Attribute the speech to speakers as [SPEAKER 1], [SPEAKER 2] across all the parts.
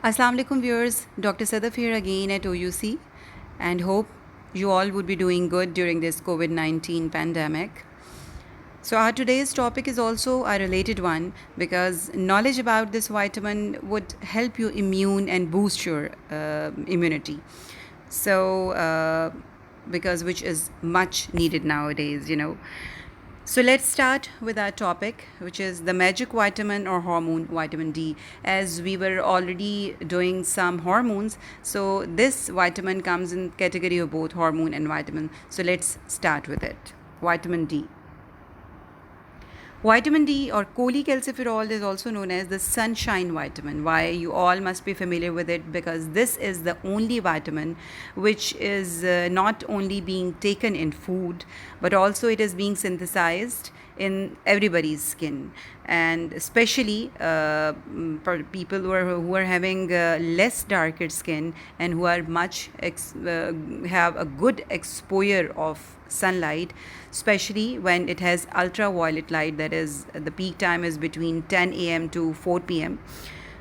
[SPEAKER 1] Assalamu alaikum viewers, Dr. Sadaf here again at OUC and hope you all would be doing good during this COVID-19 pandemic. So our today's topic is also a related one because knowledge about this vitamin would help you immune and boost your immunity. So because which is much needed nowadays. So let's start with our topic, which is the magic vitamin or hormone, vitamin D. As we were already doing some hormones, so this vitamin comes in category of both hormone and vitamin. So let's start with it. Vitamin D. Vitamin D or cholecalciferol is also known as the sunshine vitamin. Why? You all must be familiar with it because this is the only vitamin which is not only being taken in food but also it is being synthesized in everybody's skin, and especially for people who are having less darker skin and who are have a good exposure of sunlight, especially when it has ultraviolet light, that is the peak time is between 10 a.m. to 4 p.m.,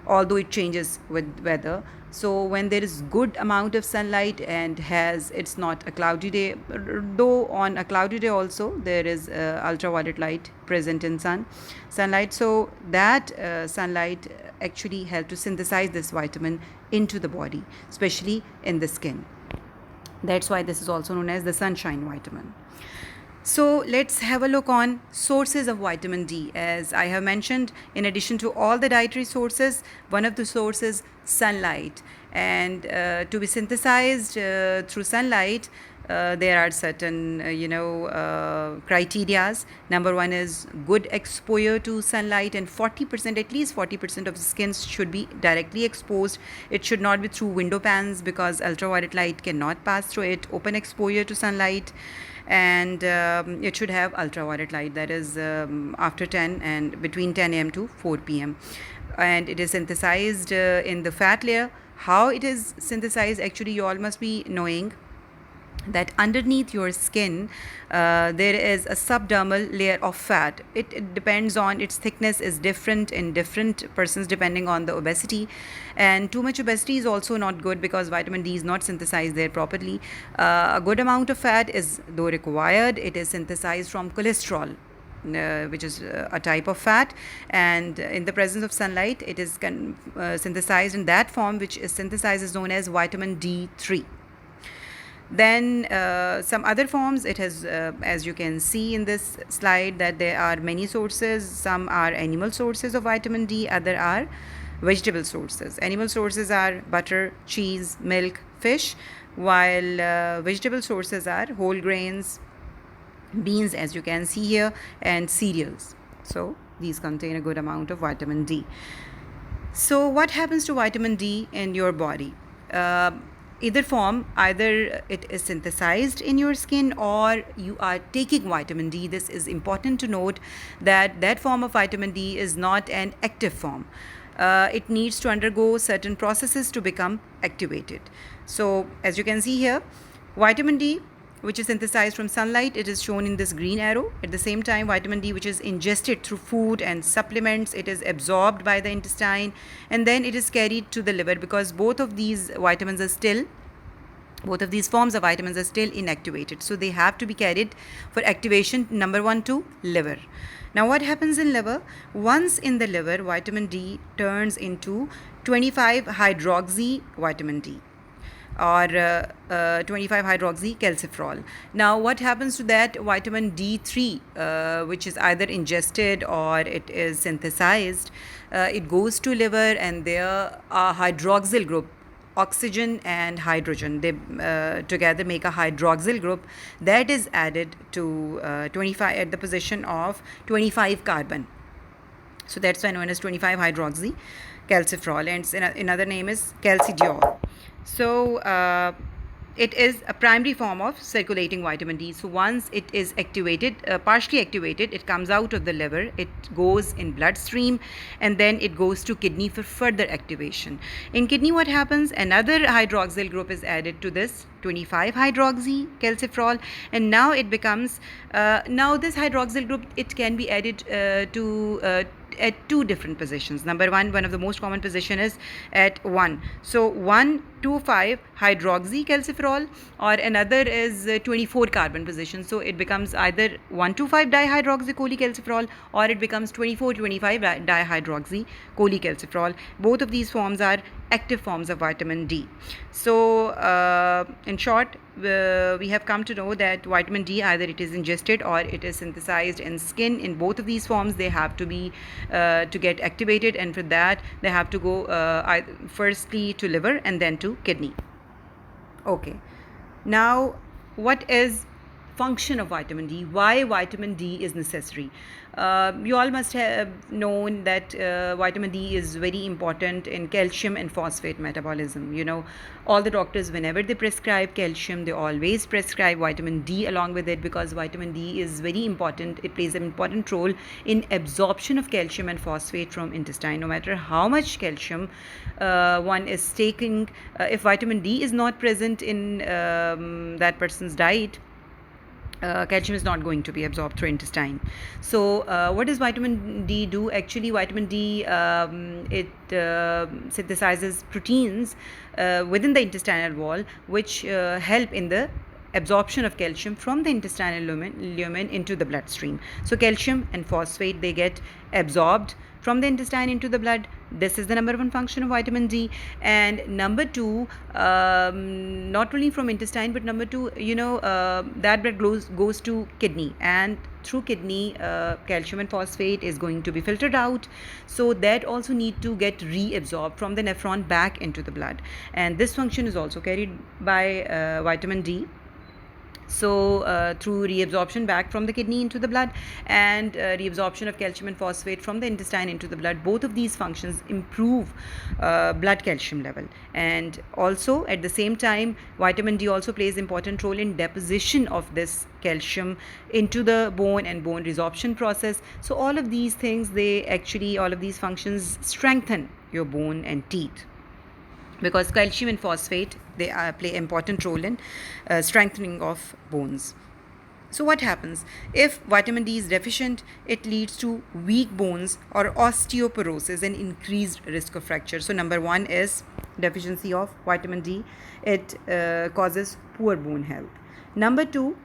[SPEAKER 1] although it changes with weather. So when there is good amount of sunlight and it's not a cloudy day, though on a cloudy day also there is ultraviolet light present in sunlight, so that sunlight actually help to synthesize this vitamin into the body, especially in the skin. That's why this is also known as the sunshine vitamin. So let's have a look on sources of vitamin D. As I have mentioned, in addition to all the dietary sources, one of the sources sunlight, and to be synthesized through sunlight, there are certain criterias. Number one is good exposure to sunlight, and 40%, at least 40% of the skin should be directly exposed. It should not be through window pans because ultraviolet light cannot pass through it. Open exposure to sunlight, and it should have ultraviolet light, that is after 10 and between 10 a.m. to 4 p.m. and it is synthesized in the fat layer. How it is synthesized, actually you all must be knowing that underneath your skin there is a subdermal layer of fat. It depends on its thickness, is different in different persons depending on the obesity, and too much obesity is also not good because vitamin D is not synthesized there properly. A good amount of fat is though required. It is synthesized from cholesterol, which is a type of fat, and in the presence of sunlight it is synthesized in that form, which is synthesized is known as vitamin D3. Then some other forms, it has as you can see in this slide that there are many sources. Some are animal sources of vitamin D, other are vegetable sources. Animal sources are butter, cheese, milk, fish, while vegetable sources are whole grains, beans as you can see here, and cereals. So these contain a good amount of vitamin D. So what happens to vitamin D in your body? Either it is synthesized in your skin or you are taking vitamin D. This is important to note that form of vitamin D is not an active form. It needs to undergo certain processes to become activated. So as you can see here, vitamin D, which is synthesized from sunlight, it is shown in this green arrow. At the same time, vitamin D, which is ingested through food and supplements, it is absorbed by the intestine and then it is carried to the liver, because both of these forms of vitamins are still inactivated, so they have to be carried for activation, number one, to liver. Now what happens in liver? Once in the liver, vitamin D turns into 25 hydroxy vitamin D, or 25 hydroxy calciferol. Now what happens to that vitamin D3, which is either ingested or it is synthesized? It goes to liver, and there are hydroxyl group, oxygen and hydrogen, they together make a hydroxyl group that is added to 25 at the position of 25 carbon. So that's why known as 25 hydroxy calciferol, and its another name is calcidiol. So it is a primary form of circulating vitamin D. So once it is activated, partially activated, it comes out of the liver, it goes in bloodstream, and then it goes to kidney for further activation. In kidney, what happens? Another hydroxyl group is added to this 25 hydroxy calciferol, and now it becomes now this hydroxyl group, it can be added to at two different positions. Number one of the most common position is at 1. So 1,2,5 hydroxy calciferol, or another is 24 carbon position. So it becomes either 1,2,5 dihydroxy cholecalciferol, or it becomes 24,25 dihydroxy cholecalciferol. Both of these forms are active forms of vitamin D. So in short, we have come to know that vitamin D, either it is ingested or it is synthesized in skin. In both of these forms, they have to be to get activated, and for that they have to go firstly to liver and then to kidney. Okay, now what is function of vitamin D? Why vitamin D is necessary? You all must have known that vitamin D is very important in calcium and phosphate metabolism. You know, all the doctors, whenever they prescribe calcium, they always prescribe vitamin D along with it, because vitamin D is very important. It plays an important role in absorption of calcium and phosphate from intestine. No matter how much calcium one is taking, if vitamin D is not present in that person's diet, calcium is not going to be absorbed through intestine. So what does vitamin D do? Actually, vitamin D, it synthesizes proteins within the intestinal wall, which help in the absorption of calcium from the intestinal lumen into the bloodstream. So calcium and phosphate, they get absorbed from the intestine into the blood. This is the number one function of vitamin D. And number two, not only from intestine, but number two, that blood goes to kidney, and through kidney, calcium and phosphate is going to be filtered out. So that also need to get reabsorbed from the nephron back into the blood, and this function is also carried by vitamin D. So through reabsorption back from the kidney into the blood, and reabsorption of calcium and phosphate from the intestine into the blood, both of these functions improve blood calcium level. And also at the same time, vitamin D also plays important role in deposition of this calcium into the bone and bone resorption process. So all of these things, all of these functions strengthen your bone and teeth, because calcium and phosphate, they play important role in strengthening of bones. So what happens if vitamin D is deficient? It leads to weak bones or osteoporosis and increased risk of fracture. So number one is deficiency of vitamin D. It causes poor bone health. Number two,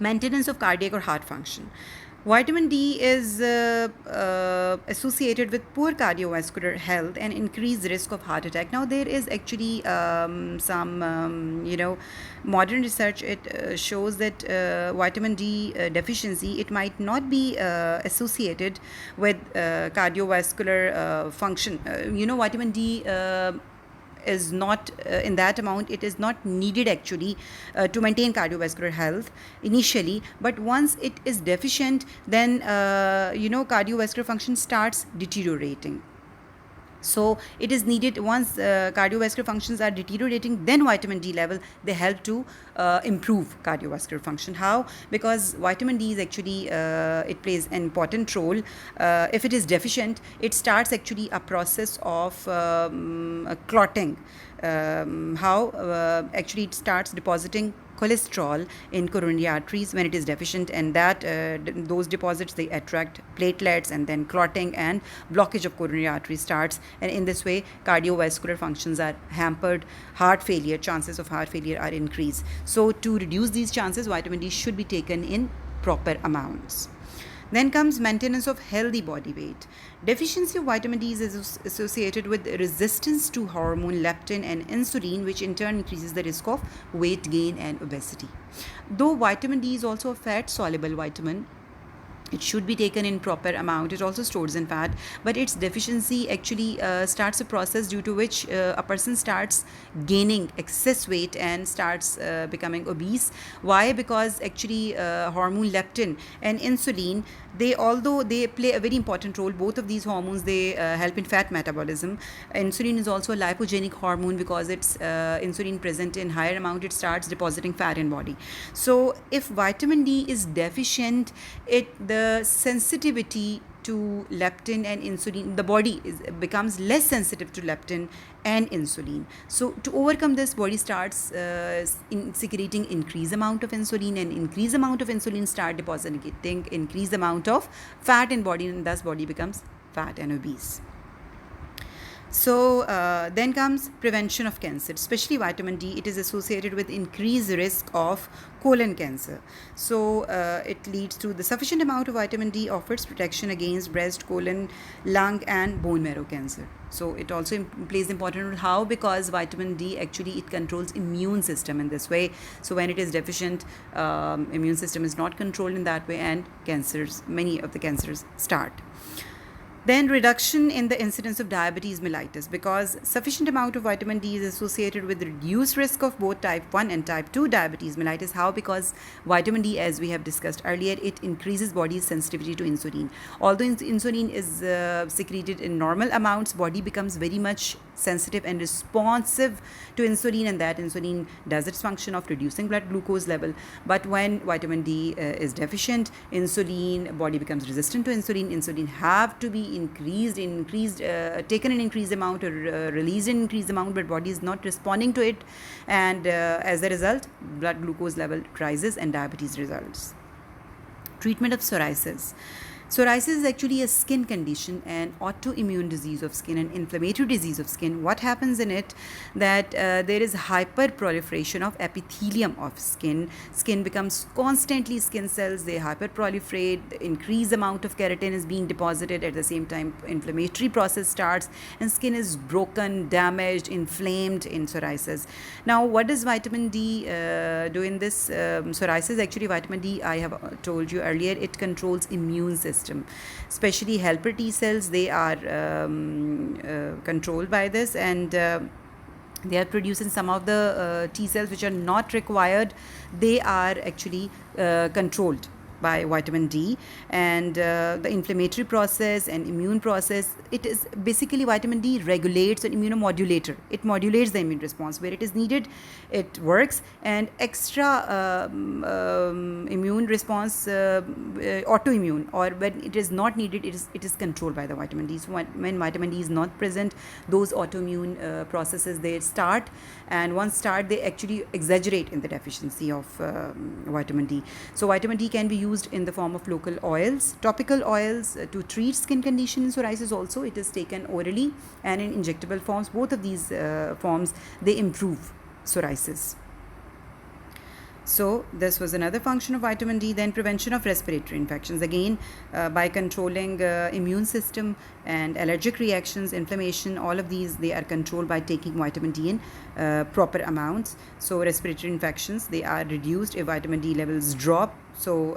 [SPEAKER 1] maintenance of cardiac or heart function. Vitamin D is associated with poor cardiovascular health and increased risk of heart attack. Now, there is actually some, modern research. It shows that vitamin D deficiency, it might not be associated with cardiovascular function. Vitamin D is not in that amount. It is not needed actually to maintain cardiovascular health initially, but once it is deficient, then cardiovascular function starts deteriorating. So it is needed. Once cardiovascular functions are deteriorating, then vitamin D level, they help to improve cardiovascular function. How? Because vitamin D is actually, it plays an important role. If it is deficient, it starts actually a process of clotting. Actually it starts depositing cholesterol in coronary arteries when it is deficient, and that those deposits, they attract platelets, and then clotting and blockage of coronary artery starts, and in this way cardiovascular functions are hampered. Heart failure, chances of heart failure are increased. So to reduce these chances, vitamin D should be taken in proper amounts. Then comes maintenance of healthy body weight. Deficiency of vitamin D is associated with resistance to hormone leptin and insulin, which in turn increases the risk of weight gain and obesity. Though vitamin D is also a fat-soluble vitamin, it should be taken in proper amount. It also stores in fat, but its deficiency actually starts a process due to which a person starts gaining excess weight and starts becoming obese. Why? Because actually hormone leptin and insulin, although they play a very important role, both of these hormones, they help in fat metabolism. Insulin is also a lipogenic hormone. Because it's insulin present in higher amount, it starts depositing fat in body. So if vitamin D is deficient, the sensitivity to leptin and insulin. The body becomes less sensitive to leptin and insulin. So to overcome this, body starts secreting increased amount of insulin, and increased amount of insulin start depositing increased amount of fat in body, and thus body becomes fat and obese. So then comes prevention of cancer, especially vitamin D. It is associated with increased risk of colon cancer. So it leads to the sufficient amount of vitamin D offers protection against breast, colon, lung, and bone marrow cancer. So it also plays important role. How? Because vitamin D actually it controls immune system in this way. So when it is deficient, immune system is not controlled in that way, and cancers, many of the cancers start. Then reduction in the incidence of diabetes mellitus, because sufficient amount of vitamin D is associated with reduced risk of both type 1 and type 2 diabetes mellitus. How? Because vitamin D, as we have discussed earlier, it increases body's sensitivity to insulin. Although insulin is secreted in normal amounts, body becomes very much sensitive and responsive to insulin, and that insulin does its function of reducing blood glucose level. But when vitamin D is deficient, body becomes resistant to insulin have to be taken in increased amount, or released in increased amount, but body is not responding to it, and as a result blood glucose level rises and diabetes results. Treatment of psoriasis. Psoriasis is actually a skin condition, an autoimmune disease of skin, an inflammatory disease of skin. What happens in it? That there is hyperproliferation of epithelium of skin. Skin becomes constantly, skin cells, they hyperproliferate, increased amount of keratin is being deposited. At the same time, inflammatory process starts, and skin is broken, damaged, inflamed in psoriasis. Now, what does vitamin D do in this psoriasis? Actually, vitamin D, I have told you earlier, it controls immune system. Especially helper T cells, they are controlled by this, and they are producing some of the T cells which are not required. They are actually controlled by vitamin D, and the inflammatory process and immune process, it is basically vitamin D regulates an immunomodulator. It modulates the immune response. Where it is needed, it works, and extra immune response, autoimmune, or when it is not needed, it is controlled by the vitamin D. So when vitamin D is not present, those autoimmune processes, they start, and once start, they actually exaggerate in the deficiency of vitamin D. So vitamin D can be used in the form of local oils, topical oils to treat skin condition in psoriasis. Also, it is taken orally and in injectable forms. Both of these forms, they improve psoriasis. So this was another function of vitamin D. Then prevention of respiratory infections, again by controlling immune system and allergic reactions, inflammation, all of these, they are controlled by taking vitamin D in proper amounts. So respiratory infections, they are reduced if vitamin D levels drop. So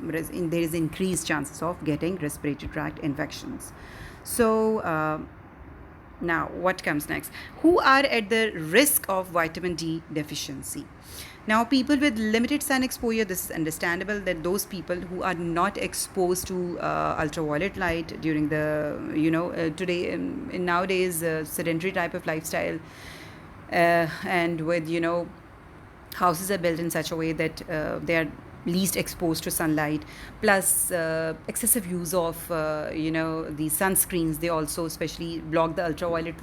[SPEAKER 1] there is increased chances of getting respiratory tract infections. So now what comes next? Who are at the risk of vitamin D deficiency? Now, people with limited sun exposure, this is understandable that those people who are not exposed to ultraviolet light during the, today, in nowadays, sedentary type of lifestyle, and with, houses are built in such a way that they are least exposed to sunlight, plus excessive use of the sunscreens. They also especially block the ultraviolet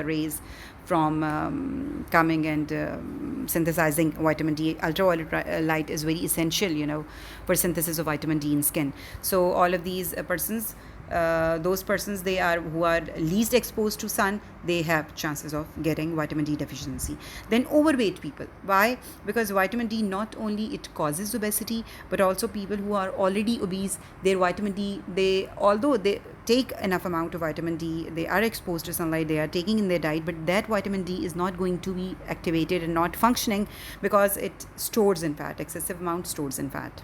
[SPEAKER 1] rays from coming and synthesizing vitamin D. Ultraviolet light is very essential, for synthesis of vitamin D in skin. So all of these persons, those persons who are least exposed to sun, they have chances of getting vitamin D deficiency. Then overweight people. Why? Because vitamin D, not only it causes obesity, but also people who are already obese, their vitamin D, although they take enough amount of vitamin D, they are exposed to sunlight, they are taking in their diet, but that vitamin D is not going to be activated and not functioning because it stores in fat. Excessive amount stores in fat.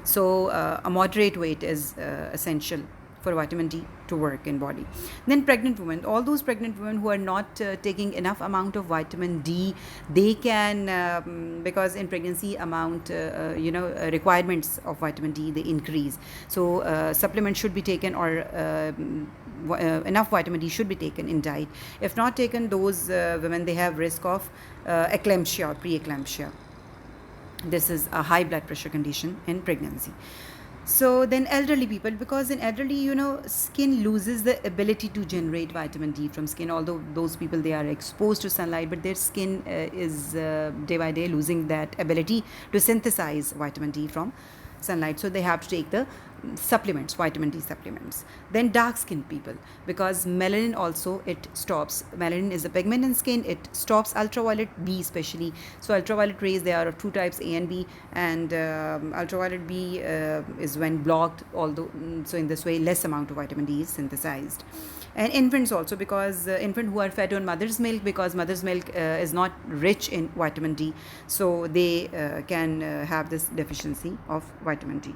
[SPEAKER 1] So a moderate weight is essential for vitamin D to work in body. Then pregnant women, all those pregnant women who are not taking enough amount of vitamin D, they can, because in pregnancy amount, requirements of vitamin D, they increase. So supplements should be taken, or enough vitamin D should be taken in diet. If not taken, those women, they have risk of eclampsia or preeclampsia. This is a high blood pressure condition in pregnancy. So then elderly people, because in elderly, skin loses the ability to generate vitamin D from skin. Although those people, they are exposed to sunlight, but their skin is day by day losing that ability to synthesize vitamin D from sunlight. So they have to take the supplements, vitamin D supplements. Then dark skinned people, because melanin also, it stops. Melanin is a pigment in skin. It stops ultraviolet B especially. So ultraviolet rays, there are of two types, A and B, and ultraviolet B is when blocked. Although so in this way, less amount of vitamin D is synthesized. And infants also, because infant who are fed on mother's milk, because mother's milk is not rich in vitamin D, so they can have this deficiency of vitamin D.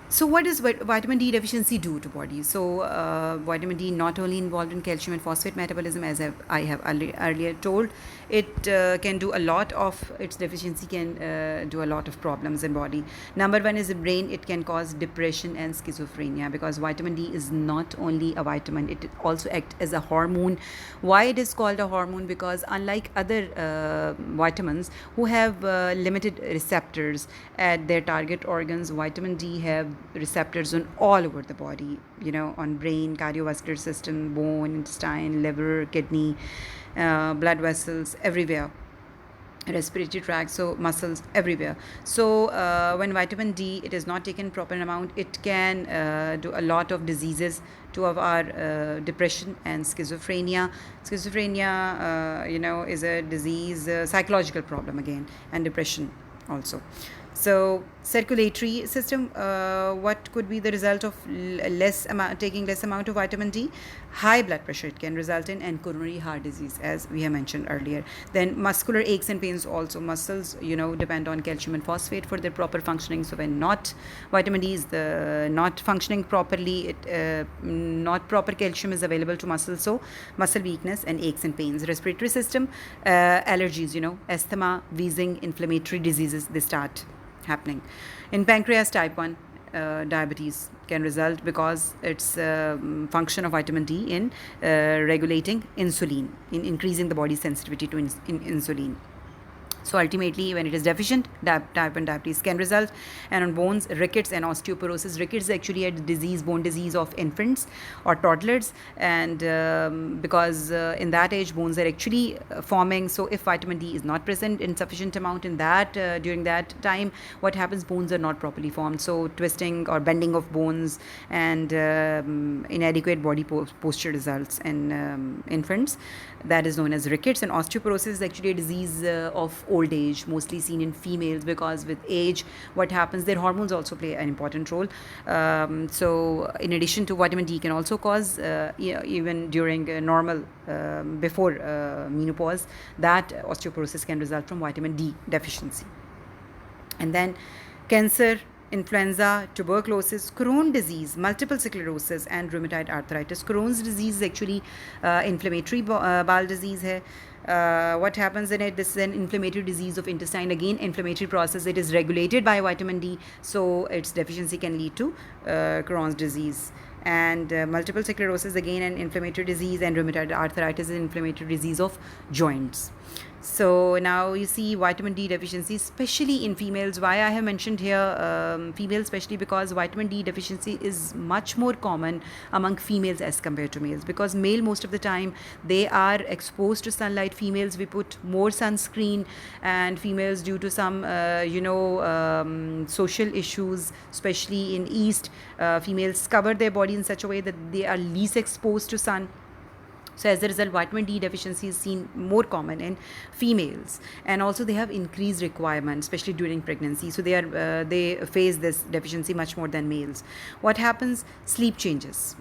[SPEAKER 1] So what does vitamin D deficiency do to body? So vitamin D not only involved in calcium and phosphate metabolism, as I have earlier told, it can do a lot of, its deficiency can do a lot of problems in body. Number one is the brain. It can cause depression and schizophrenia, because vitamin D is not only a vitamin, it also acts as a hormone. Why it is called a hormone? Because unlike other vitamins who have limited receptors at their target organs, vitamin D have receptors on all over the body, on brain, cardiovascular system, bone, intestine, liver, kidney, blood vessels, everywhere, respiratory tract, so muscles, everywhere. So when vitamin D, it is not taken proper amount, it can do a lot of diseases to our depression and schizophrenia. Schizophrenia is a disease, psychological problem again, and depression also. So circulatory system, what could be the result of taking less amount of vitamin D? High blood pressure it can result in, and coronary heart disease, as we have mentioned earlier. Then muscular aches and pains also. Muscles depend on calcium and phosphate for their proper functioning. So when vitamin D is not functioning properly, not proper calcium is available to muscles, so muscle weakness and aches and pains. Respiratory system, allergies, asthma, wheezing, inflammatory diseases, they start happening. In pancreas, type 1 diabetes can result, because it's function of vitamin D in regulating insulin, in increasing the body's sensitivity to insulin. So ultimately, when it is deficient, type 1 diabetes can result. And on bones, rickets and osteoporosis. Rickets is actually a disease, bone disease of infants or toddlers, and because in that age, bones are actually forming. So if vitamin D is not present in sufficient amount in that during that time, what happens? Bones are not properly formed. So twisting or bending of bones and inadequate body posture results in infants. That is known as rickets. And osteoporosis is actually a disease of old age, mostly seen in females, because with age, what happens, their hormones also play an important role. So in addition to vitamin D can also cause, even during normal, before menopause, that osteoporosis can result from vitamin D deficiency. And then cancer, influenza, tuberculosis, Crohn's disease, multiple sclerosis, and rheumatoid arthritis. Crohn's disease is actually inflammatory bowel disease hai. What happens in it? This is an inflammatory disease of intestine. Again, inflammatory process. It is regulated by vitamin D, so its deficiency can lead to Crohn's disease. And multiple sclerosis, again an inflammatory disease, and rheumatoid arthritis is an inflammatory disease of joints. So now you see vitamin D deficiency, especially in females. Why I have mentioned here females, especially because vitamin D deficiency is much more common among females as compared to males. Because male, most of the time, they are exposed to sunlight. Females, we put more sunscreen, and females, due to some social issues, especially in East, females cover their body in such a way that they are least exposed to sun. So as a result, vitamin D deficiency is seen more common in females, and also they have increased requirements, especially during pregnancy. So they face this deficiency much more than males. What happens? Sleep changes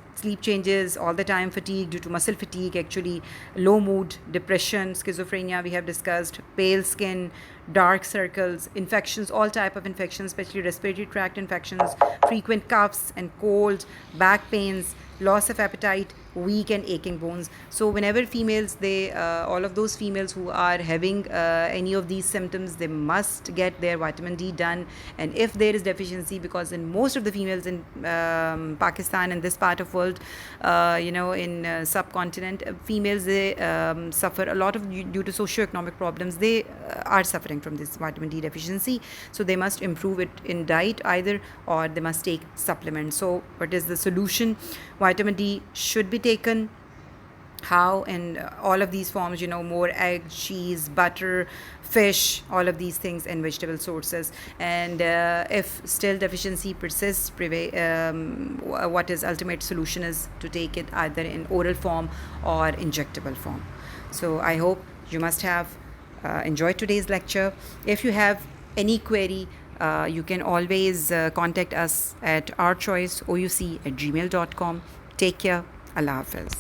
[SPEAKER 1] all the time, fatigue due to muscle fatigue, actually low mood, depression, schizophrenia we have discussed, pale skin, dark circles, infections, all type of infections, especially respiratory tract infections, frequent coughs and colds, back pains, loss of appetite, weak and aching bones. So whenever females, all of those females who are having any of these symptoms, they must get their vitamin D done. And if there is deficiency, because in most of the females in Pakistan and this part of world, in subcontinent, females, they suffer a lot of due to socioeconomic problems, they are suffering suffering from this vitamin D deficiency. So they must improve it in diet either, or they must take supplements. So what is the solution? Vitamin D should be taken. How? And all of these forms, more egg, cheese, butter, fish, all of these things, and vegetable sources. And if still deficiency persists, what is ultimate solution is to take it either in oral form or injectable form. So I hope you must have enjoyed today's lecture. If you have any query, you can always contact us at ourchoiceouc@gmail.com. Take care. Allah Hafiz.